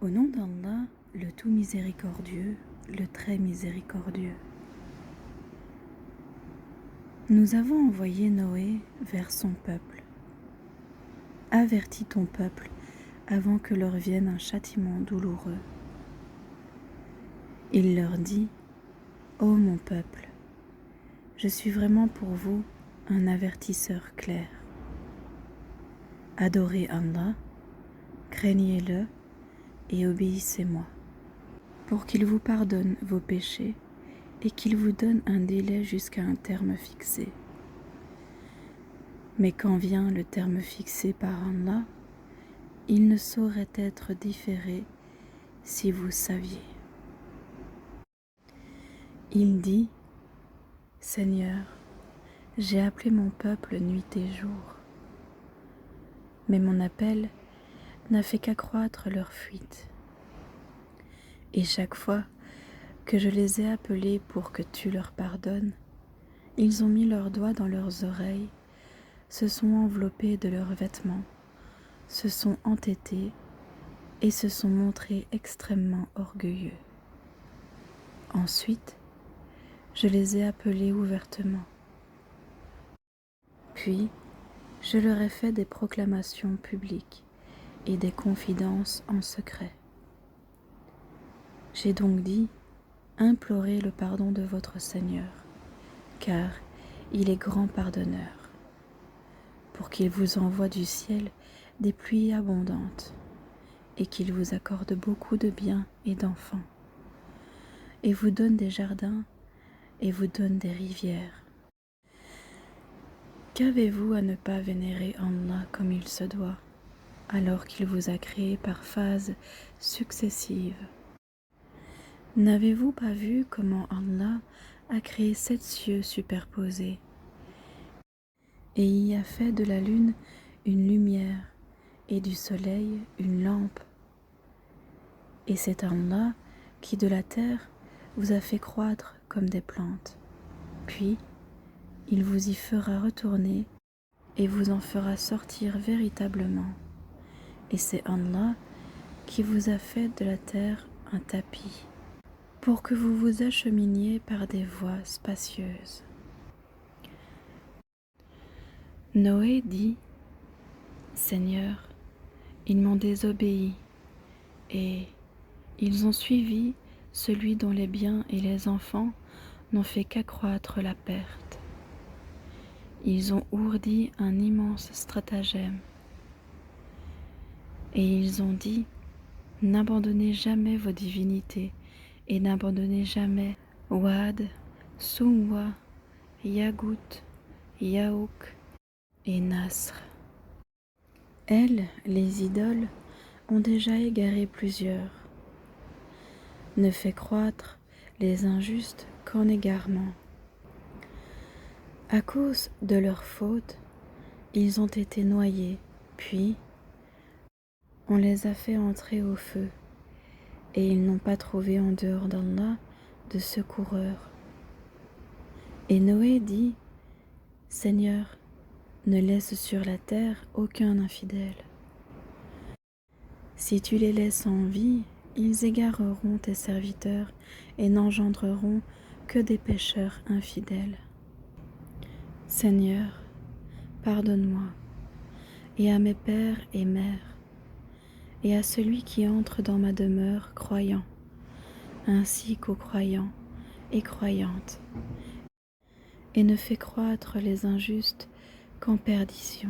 Au nom d'Allah, le tout miséricordieux, le très miséricordieux. Nous avons envoyé Noé vers son peuple. Avertis ton peuple avant que leur vienne un châtiment douloureux. Il leur dit, ô mon peuple, je suis vraiment pour vous un avertisseur clair. Adorez Allah, craignez-le et obéissez-moi, pour qu'il vous pardonne vos péchés et qu'il vous donne un délai jusqu'à un terme fixé. Mais quand vient le terme fixé par Allah, il ne saurait être différé si vous saviez. Il dit, Seigneur, j'ai appelé mon peuple nuit et jour, mais mon appel n'a fait qu'accroître leur fuite. Et chaque fois que je les ai appelés pour que tu leur pardonnes, ils ont mis leurs doigts dans leurs oreilles, se sont enveloppés de leurs vêtements, se sont entêtés et se sont montrés extrêmement orgueilleux. Ensuite, je les ai appelés ouvertement. Puis, je leur ai fait des proclamations publiques et des confidences en secret. J'ai donc dit, implorez le pardon de votre Seigneur, car il est grand pardonneur, pour qu'il vous envoie du ciel des pluies abondantes, et qu'il vous accorde beaucoup de biens et d'enfants, et vous donne des jardins, et vous donne des rivières. Qu'avez-vous à ne pas vénérer Allah comme il se doit, alors qu'il vous a créé par phases successives? N'avez-vous pas vu comment Allah a créé 7 cieux superposés et y a fait de la lune une lumière et du soleil une lampe? Et c'est Allah qui de la terre vous a fait croître comme des plantes. Puis, il vous y fera retourner et vous en fera sortir véritablement. Et c'est Allah qui vous a fait de la terre un tapis, pour que vous vous acheminiez par des voies spacieuses. Noé dit, Seigneur, ils m'ont désobéi, et ils ont suivi celui dont les biens et les enfants n'ont fait qu'accroître la perte. Ils ont ourdi un immense stratagème, et ils ont dit, n'abandonnez jamais vos divinités, et n'abandonnez jamais Wad, Suwa, Yagout, Yaouk et Nasr. Elles, les idoles, ont déjà égaré plusieurs. Ne fait croître les injustes qu'en égarement. À cause de leur faute, ils ont été noyés, puis on les a fait entrer au feu, et ils n'ont pas trouvé en dehors d'Allah de secoureur. Et Noé dit, Seigneur, ne laisse sur la terre aucun infidèle. Si tu les laisses en vie, ils égareront tes serviteurs et n'engendreront que des pécheurs infidèles. Seigneur, pardonne-moi, et à mes pères et mères, et à celui qui entre dans ma demeure croyant, ainsi qu'aux croyants et croyantes, et ne fais croître les injustes qu'en perdition.